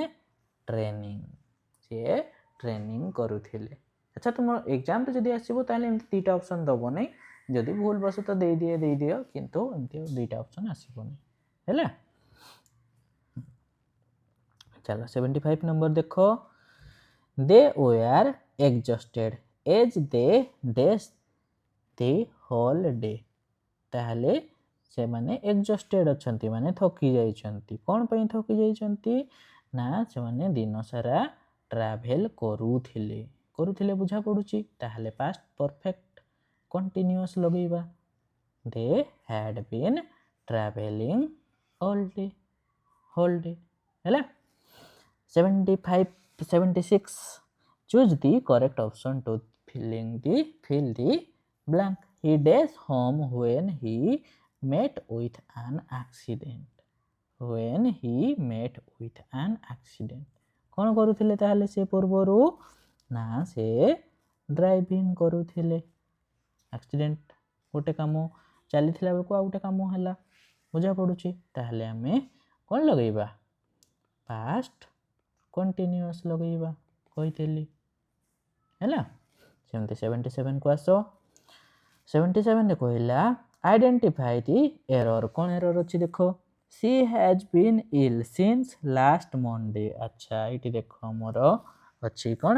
training. ସେ ଟ୍ରେନିଂ କରୁଥିଲେ. ଆଚ୍ଛା ତୁମ ଏକ୍ଜାମ୍ରେ ଯଦି ଆସିବ ତାହେଲେ ଏମିତି ଦୁଇଟା ଅପସନ୍ ଦେବ ନାହିଁ ଯଦି ଭୁଲ ବସ ତ ଦେଇଦିଅ କିନ୍ତୁ ଏମିତି ଦୁଇଟା ଅପସନ୍ ଆସିବନି ହେଲା. चलो 75 नंबर देखो they were exhausted as they danced the whole day. ताहले से माने exhausted अछंती माने थकी जाइछंती कोन पई थकी जाइछंती ना से माने दिन सारा ट्रैवल करूथिले बुझा पडुची ताहले पास्ट परफेक्ट कंटीन्यूअस लगेबा they had been traveling all day, whole day ହେଲା। 76 choose the correct option to fill the blank। he dash home when he met with an accident। when he met with an accident କ'ଣ କରୁଥିଲେ ତାହେଲେ ସେ ପୂର୍ବରୁ ନା ସେ driving କରୁଥିଲେ। Accident ଗୋଟେ କାମ ଚାଲିଥିଲା ବେଳକୁ ଆଉ ଗୋଟେ କାମ ହେଲା, ବୁଝା ପଡ଼ୁଛି। ତାହେଲେ ଆମେ କ'ଣ ଲଗେଇବା? ପାଷ୍ଟ କଣ୍ଟିନ୍ୟୁଅସ୍ ଲଗେଇବା କହିଥିଲି ହେଲା। ସେମିତି 77କୁ ଆସ। 77ରେ କହିଲା ଆଇଡେଣ୍ଟିଫାଇ ଦି ଏରର। କ'ଣ ଏରର ଅଛି ଦେଖ? She has been ill since last Monday. ଆଚ୍ଛା ଏଇଠି ଦେଖ ଆମର ଅଛି କ'ଣ?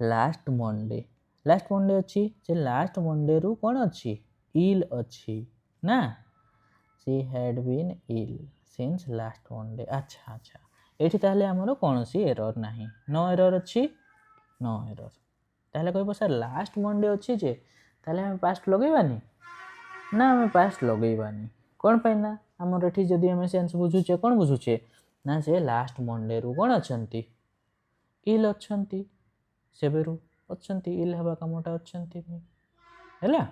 ଲାଷ୍ଟ ମଣ୍ଡେ ଅଛି। ସେ ଲାଷ୍ଟ ମଣ୍ଡେରୁ କ'ଣ ଅଛି? ଇଲ୍ ଅଛି ନା। She had been ill since last Monday. ଆଚ୍ଛା ଏଇଠି ତାହେଲେ ଆମର କୌଣସି ଏରର ନାହିଁ, ନ ଏରର ଅଛି, ନ ଏରର। ତାହେଲେ କହିବ ସାର୍ ଲାଷ୍ଟ ମଣ୍ଡେ ଅଛି ଯେ ତାହେଲେ ଆମେ ପାଷ୍ଟ ଲଗେଇବାନି ନା, ଆମେ ପାଷ୍ଟ ଲଗେଇବାନି। କ'ଣ ପାଇଁ ନା ଆମର ଏଠି ଯଦି ଆମେ ସେନ୍ସ ବୁଝୁଛେ କ'ଣ ବୁଝୁଛେ ନା ସେ ଲାଷ୍ଟ ମଣ୍ଡେରୁ କ'ଣ ଅଛନ୍ତି? ଇଲ୍ ଅଛନ୍ତି, ସେବେରୁ ଅଛନ୍ତି, ଇଲ୍ ହେବା କାମଟା ଅଛନ୍ତି ହେଲା।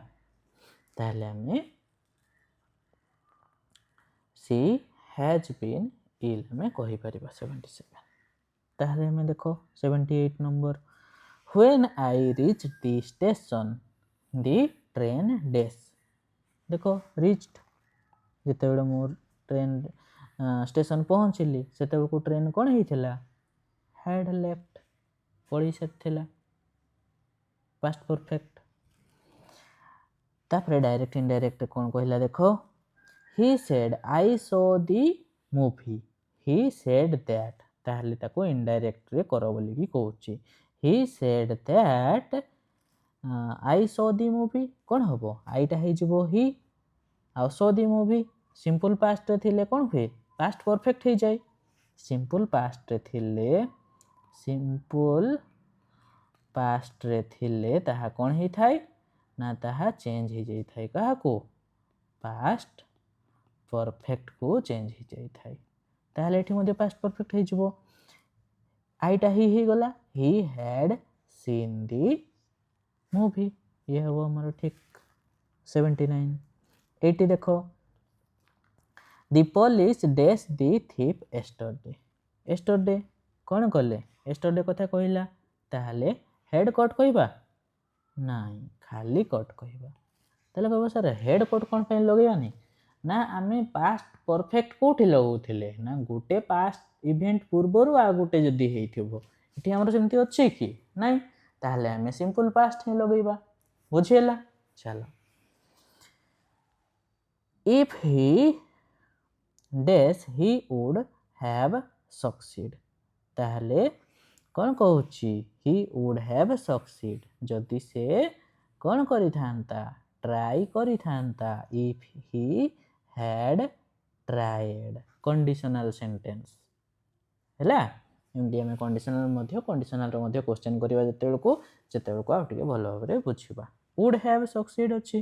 ତାହେଲେ ଆମେ ସି ହ୍ୟାଜ୍ ବିନ୍ ଇଲ୍ ଆମେ କହିପାରିବା 77। ତାହେଲେ ଆମେ ଦେଖ 78 number. When I reach the station the train dash. ଦେଖ ରିଚ୍ଡ, ଯେତେବେଳେ ମୁଁ ଟ୍ରେନ୍ ଷ୍ଟେସନ୍ ପହଞ୍ଚିଲି ସେତେବେଳକୁ ଟ୍ରେନ୍ କ'ଣ ହେଇଥିଲା? ହ୍ୟାଡ୍ ଲେଫ୍ଟ, ପଳେଇ ସାରିଥିଲା। Past perfect. ତାପରେ ଡାଇରେକ୍ଟ ଇନଡାଇରେକ୍ଟ କ'ଣ କହିଲା ଦେଖ? He said I saw the movie. He said that, ତାହେଲେ ତାକୁ ଇନଡାଇରେକ୍ଟରେ କର ବୋଲିକି କହୁଛି। He said that I saw the movie କ'ଣ ହେବ? ଆଇଟା ହେଇଯିବ ହି, ଆଉ ସୋ ଦି ମୁଭି ସିମ୍ପଲ୍ ପାଷ୍ଟରେ ଥିଲେ କ'ଣ ହୁଏ? ପାଷ୍ଟ ପରଫେକ୍ଟ ହେଇଯାଏ। ସିମ୍ପଲ୍ ପାଷ୍ଟରେ ଥିଲେ ତାହା କ'ଣ ହେଇଥାଏ ନା ତାହା ଚେଞ୍ଜ ହେଇଯାଇଥାଏ। କାହାକୁ? ପାଷ୍ଟ ପରଫେକ୍ଟକୁ ଚେଞ୍ଜ ହେଇଯାଇଥାଏ। ତାହେଲେ ଏଠି ମଧ୍ୟ ପାଷ୍ଟ ପରଫେକ୍ଟ ହେଇଯିବ। ଆଇଟା ହି ହେଇଗଲା, he had scene the movie, ଇଏ ହେବ ଆମର ଠିକ୍ 79। 80 ଦେଖ। ଦି ପୋଲିସ ଡେସ୍ ଦି ଥିପ୍ ଏଷ୍ଟରଡେ। ଏଷ୍ଟରଡେ କ'ଣ କଲେ? ଏଷ୍ଟରଡେ କଥା କହିଲା, ତାହେଲେ ହେଡ୍ କଟ୍ କହିବା? ନାଇଁ, ଖାଲି କଟ୍ କହିବା। ତାହେଲେ କହିବ ସାର୍ ହେଡ୍ କଟ୍ କ'ଣ ପାଇଁ ଲଗେଇବାନି? ନା ଆମେ ପାଷ୍ଟ ପରଫେକ୍ଟ କେଉଁଠି ଲଗାଉଥିଲେ ନା ଗୋଟେ ପାଷ୍ଟ ଇଭେଣ୍ଟ ପୂର୍ବରୁ ଆଉ ଗୋଟେ ଯଦି ହେଇଥିବ, ଏଠି ଆମର ସେମିତି ଅଛି କି? ନାଇଁ, ତାହେଲେ ଆମେ ସିମ୍ପଲ୍ ପାଷ୍ଟ ହିଁ ଲଗେଇବା। ବୁଝିହେଲା? ଚାଲ। If he dash he would have succeeded. ତାହେଲେ କ'ଣ କହୁଛି? ହି ଉଡ୍ ହ୍ୟାଭ୍ ସକ୍ସିଡ୍, ଯଦି ସେ କ'ଣ କରିଥାନ୍ତା? ଟ୍ରାଏ କରିଥାନ୍ତା। If he had tried, conditional sentence ହେଲା। ଏମିତି ଆମେ କଣ୍ଡିସନାଲର ମଧ୍ୟ କ୍ୱେଶ୍ଚନ୍ କରିବା ଯେତେବେଳକୁ ଆଉ ଟିକେ ଭଲ ଭାବରେ ବୁଝିବା। ଉଡ୍ ହ୍ୟାଭ୍ ସକ୍ସିଡ୍ ଅଛି,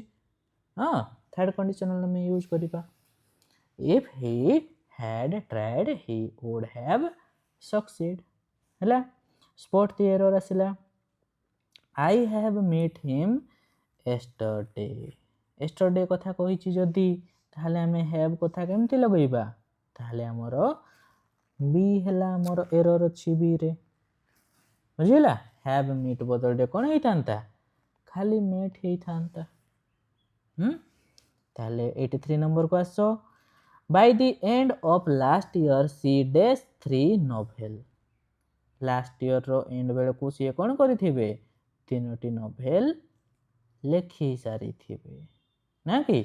ହଁ, ଥାର୍ଡ କଣ୍ଡିସନାଲ ଆମେ ୟୁଜ୍ କରିବା। If he had tried he would have succeeded ହେଲା। ସ୍ପଟ୍ ଦି ଏରର ଆସିଲା। I have met him yesterday. Yesterday କଥା କହିଛି ଯଦି, ତାହେଲେ ଆମେ ହ୍ୟାଭ୍ କଥା କେମିତି ଲଗେଇବା? ତାହେଲେ ଆମର ବି ହେଲା, ଆମର ଏରର ଅଛି ବିରେ, ବୁଝିଲା? ହ୍ୟାଭ୍ ମିଟ୍ ବଦଳରେ କ'ଣ ହେଇଥାନ୍ତା? ଖାଲି ମିଟ୍ ହେଇଥାନ୍ତା। ତାହେଲେ 83 ନମ୍ବରକୁ ଆସ। By the end of last year she dash 3 novel. Last ଇୟରର ଏଣ୍ଡ ବେଳକୁ ସିଏ କ'ଣ କରିଥିବେ? 3ଟି ନୋଭେଲ ଲେଖି ସାରିଥିବେ ନା କି?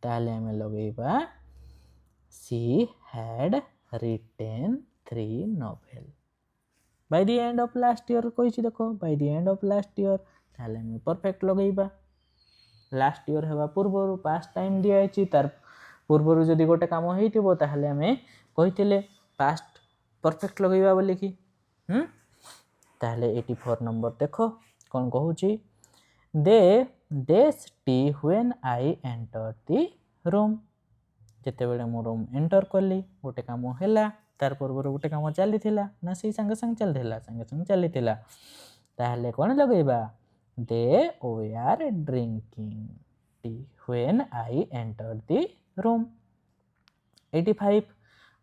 ତାହେଲେ ଆମେ ଲଗେଇବା she had written 3 novel. By the end of last year କହିଛି ଦେଖ, by the end of last year, ତାହେଲେ ଆମେ ପରଫେକ୍ଟ ଲଗେଇବା। ଲାଷ୍ଟ ଇୟର ହେବା ପୂର୍ବରୁ ପାଷ୍ଟ ଟାଇମ୍ ଦିଆହେଇଛି, ତାର ପୂର୍ବରୁ ଯଦି ଗୋଟେ କାମ ହେଇଥିବ ତାହେଲେ ଆମେ କହିଥିଲେ ପାଷ୍ଟ ପରଫେକ୍ଟ ଲଗେଇବା ବୋଲିକି। ତାହେଲେ 84 ନମ୍ବର ଦେଖ କ'ଣ କହୁଛି? They dash tea when I enter the room जितेबले मु रूम एंटर कली गोटे काम है तार पूर्व गोटे काम चली ना सी संगे संगे चलता संगे संगे चली ताहले कौन लगेगा they were drinking tea when I enter the room 85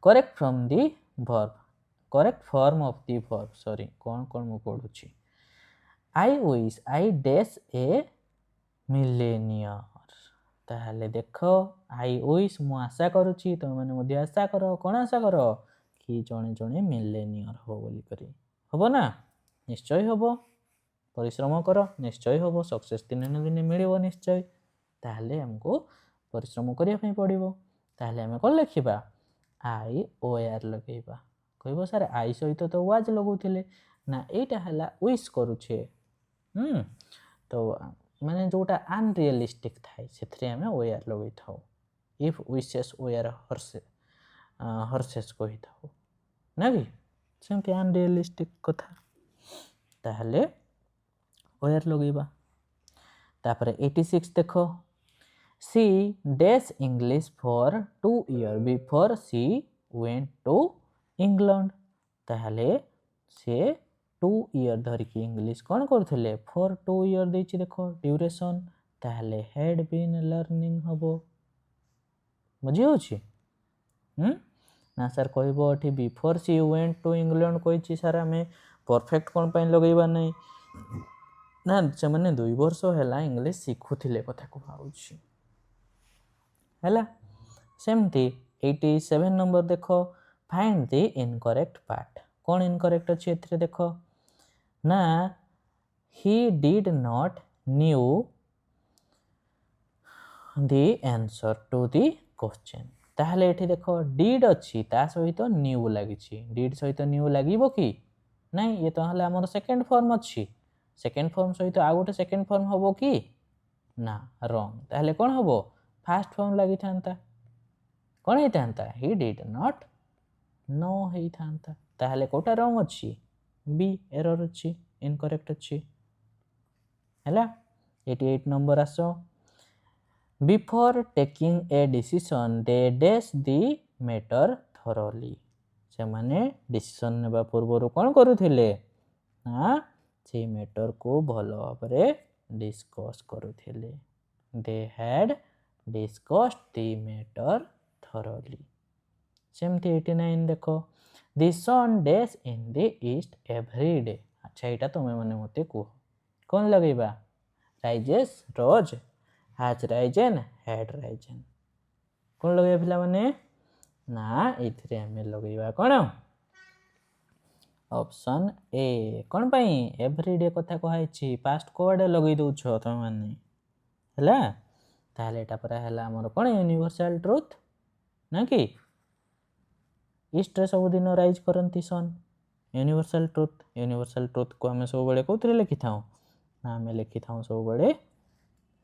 correct from the verb correct form of the verb sorry कौन कौन मु पढ़ुची I wish I dash a millionaire ताहले देख आई विश मु आशा करुची तुम मैंने मध्य आशा कर कौन आशा कर कि जड़े जड़े मिलेनियर हो बोली करी हब ना निश्चय हब परिश्रम कर निश्चय हब सक्सेस दिन दिन मिल निश्चय ताहले हमको परिश्रम करने पड़ो ताहले आम कौन लिखा आई ओ आर लगेगा कह सार आई सहित तो वाज लगुले ना यहीटा है विश करुचे तो माने जोटा अनरियलिस्टिक थाए से आम ओ आर लगे था इफ विशेष ओ आर हर्सेस कही था ना कि सेमती अनरियलिस्टिक कथा ताहले ओ आर लगेगा तापर 86 देख she dash English for 2 years before she went to England ताहले से 2 years धरिकी इंग्लिश कौन करथिले फॉर 2 years देछि देखो ड्यूरेशन ताहले हैड बीन लर्निंग हबो बुझी होछि ना सर कहबो एठी before she went to England कहिछि सर हमें परफेक्ट कोन पई लगेबा नै ना से माने 2 वर्ष हैला इंग्लिश सिखुथिले कथा को भाउछि हैला सेमती 87 नंबर देखो फाइंड द इनकरेक्ट पार्ट कौन इनकरेक्ट अच्छी एथिरे देखो ना he did not knew the answer to the question ताहले एठी देखो डिड अच्छी ता सहित न्यू लागिछि डिड सहित न्यू लागिबो कि नहीं ये तो हला हमर सेकंड फॉर्म अच्छी सेकंड फॉर्म सहित आ गोटे सेकंड फॉर्म हबो कि ना रॉन्ग ताहले कौन हबो फास्ट फॉर्म लगी था कौन ही था ही डिड नॉट नो ही था ताहले कोटा रॉन्ग अच्छी बी एरर अच्छी इनकरेक्ट अच्छी हैला 88 नंबर आसो before taking a decision they dash the matter thoroughly से माने डिसीजन नेबा पूर्व कौन करुथिले ना से मैटर को भलो भाबरे डिस्कस करुथिले they had discussed the matter thoroughly सेमती 89 देखो the sun dash in the east every day अच्छा एटा तुम्हें माने मते को कौन लगेबा rises rose has risen had risen कौन लगे पिला माने ना इथरे हमें लगेबा कौन ऑप्शन ए कौन पई एवरीडे कथा कहै छी पास्ट कोड लगे दउ छ तुम माने हैला ताहले एटा परा हैला हमर कोन यूनिवर्सल ट्रुथ ना कि ईस्ट रे सब दिन राइज करंती सन यूनिवर्सल ट्रुथ को हमें सब बड़े कोथरे लिखि थाउ ना हमें लिखि थाउ सब बड़े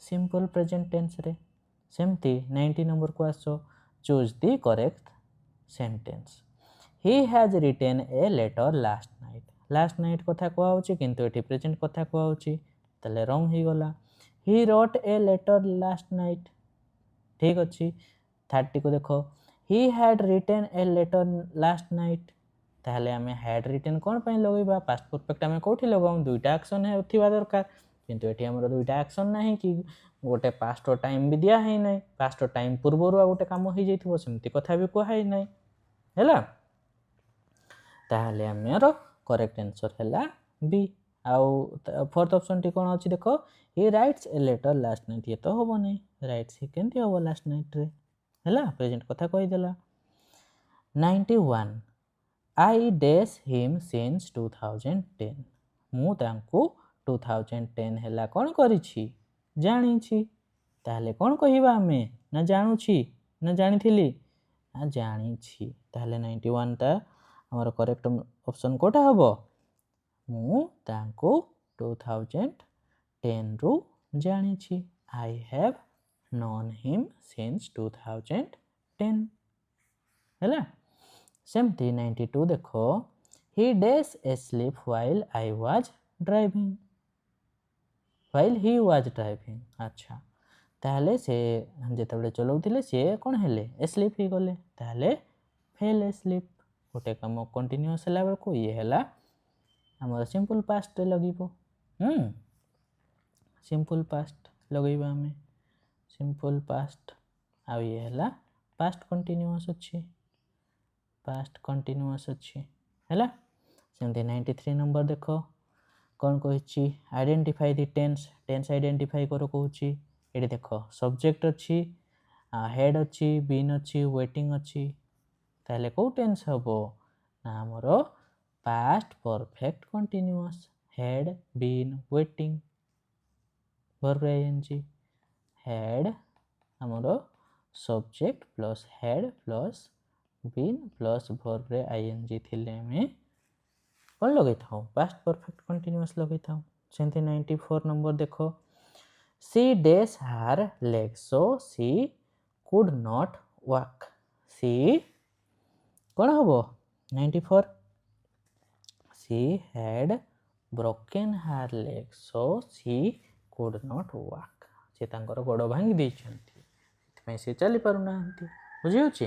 सिंपल प्रेजेंट टेंस रे सेमती 90 नंबर को आसो choose the correct sentence he has written a letter last night कथा को होची किंतु एठी प्रेजेंट कथा को होची तले रॉन्ग ही गला he wrote a letter last night ठीक अच्छी 30 को देखो he had written a letter last night ताहले हमें हैड रिटेन कौन पई लगेबा पास्ट परफेक्ट हमें कोठी लगाऊ दुईटा एक्शन है थिबा दरकार किंतु एठी हमर दुईटा एक्शन नाही कि गोटे पास्ट टाइम भी दिया है नहीं पास्ट टाइम पूर्वरु आ गोटे काम हो जाइथिबो सेमती कथा भी को है नहीं हैला ताहले हमर करेक्ट आंसर हैला बी आउ फोर्थ ऑप्शन टी कोन अछि देखो he writes a letter last night ये तो होबो नहीं राइट्स ही केनती होबो लास्ट नाइट रे हैला प्रेजेंट कथा कहि देला 91 आई डैश हिम सिंस 2010 मु तांको 2010 हैला कोन करिछि जानि छि ताहले कोन कहिबा हमें ना जानु छि ना जानिथिली ना जानि छि ताहले 91 ता हमर करेक्ट ऑप्शन कोटा हबो मु तांको 2010 रु जानि छि I have known him since 2010 हैला सेमती 92 देखो he dash asleep while he was driving अच्छा ताहले से जेतेबेले चलाउथिले से कोन हेले स्लीप ही गले ताहले फेल स्लीप गोटे काम कंटिन्यूअस होला बेलको ये होला हमर सिंपल पास्ट रे लगिबो सिंपल पास्ट लगेबा हमें सिंपल पास्ट आ ये होला पास्ट कंटिन्यूअस अछि हैला सेमती 93 नंबर देखो कौन कहिछि आइडेंटिफाई द टेंस आइडेंटिफाई करो कहूछि एडी देखो सब्जेक्ट अछि हेड अछि बीन अछि वेटिंग अछि ताले को टेंस हबो ना हमरो past perfect continuous had been waiting verb ING had हमरो subject plus had plus been plus verb रे आईएनजी थिले में कौन लगे था पास्ट परफेक्ट कंटिन्यूअस लगे था सेमती 94 नंबर देखो she dash her leg so she could not walk she कौन हबो 94 she had broken her leg so she could not walk से तांकर गोड़ भांगी देछंती इतमे से चली पारु नांती बुझी होची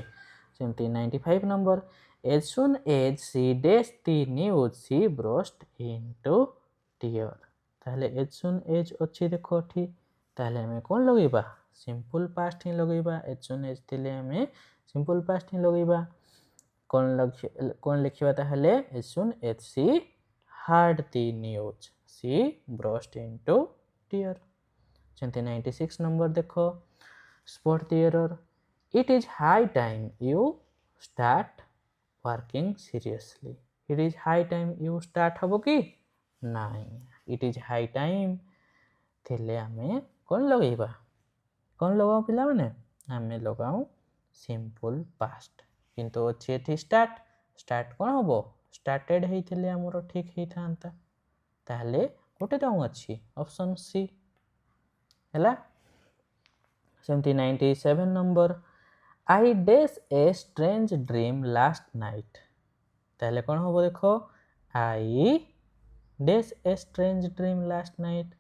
सेमती 95 number as soon as she dashed the news she burst into tears ताहले as soon as अछि देखो ठी ताहले हमें कौन लगेबा सिंपल पास्ट ही लगेबा as soon as थिले हमें सिंपल पास्ट ही लगेबा कौन लिखिबा ताहले as soon as she heard the news she burst into tears सेमती 96 नंबर देखो spot the error it is high time you start working seriously it is high time you start हबो कि नहीं it is high time थिले हमें कौन लगाओ पिला माने हमें लगाओ सिंपल पास्ट किंतु अच्छे थी स्टार्ट कौन हबो स्टार्टेड हे थिले हमरो ठीक हे थांता ताहले गोटे टाउ अछि ऑप्शन सी हैला सेमती 97 number I dash a strange dream last night ताहले कौन हबो देखो I dash a strange dream last night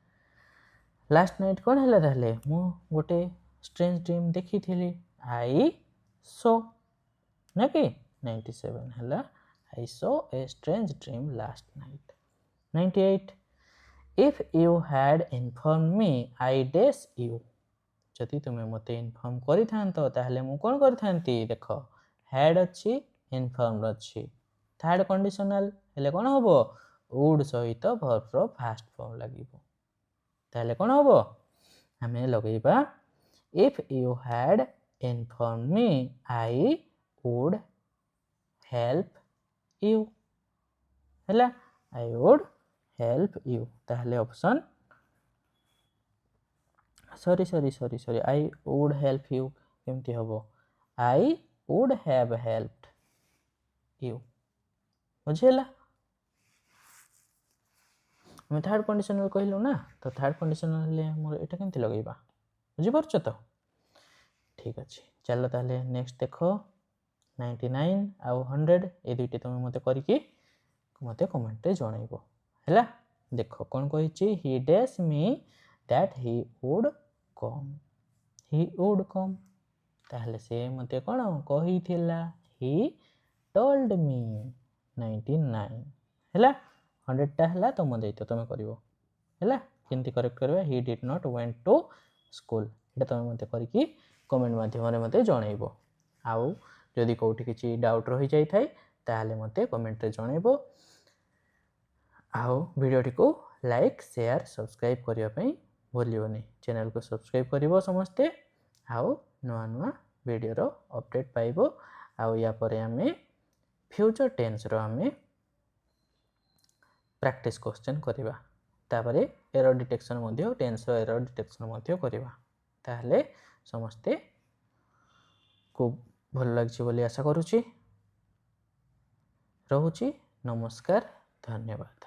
कौन हैला ताहले मु गोटे strange dream देखी थिली I saw ना कि 97 हैला I saw a strange dream last night 98 if you had informed me I dash you जदि तुम्हें मते इन्फॉर्म करि थांतो ताहले मु कोन करि थांती देखो हैड अछि इन्फॉर्म्ड अछि थर्ड कंडीशनल हेले कोन होबो वुड सहित वर्ब रो फास्ट फॉर्म लागिबो ताहले कोन होबो हमें लगेबा if you had informed me I would help you हैला I would help you ताहले option sorry I would help you केमती हबो I would have helped you बुझेला हम थर्ड कंडीशनल कहलु ना तो थर्ड कंडीशनल ले मोर एटा केमती लगेबा बुझि परछ तो ठीक अछि चलो ताले नेक्स्ट देखो 99 आ 100 ए दुइटे तुम मते करिकि मते कमेंट रे जणाइबो हैला देखो कोन कहिछि he dash me that he would come ताहले से मते कोन कहि थिला he told me 99 हैला 100 टा हैला तो मते तो तमे करिवो हैला केमती करेक्ट करबा he did not went to school एटा तमे मते करिकि कमेंट माध्यम रे मते जणाइबो आउ जदि कोठी किछि डाउट रहि जाय थाय ताहले मते कमेंट रे जणाइबो आउ वीडियो को लाइक शेयर सब्सक्राइब करिया पई भूलियोनी चैनल को सब्सक्राइब करिवो समस्ते आउ नुआ नुआ वीडियो रो अपडेट पाइबो आउ या परे हमें फ्यूचर टेंस रो हमें प्रैक्टिस क्वेश्चन करिवा तापरे एरर डिटेक्शन मध्ये टेंस रो एरर डिटेक्शन मध्ये करिवा ताहले समस्ते को भल लागछि बोली आशा करूछि रहूछि नमस्कार धन्यवाद।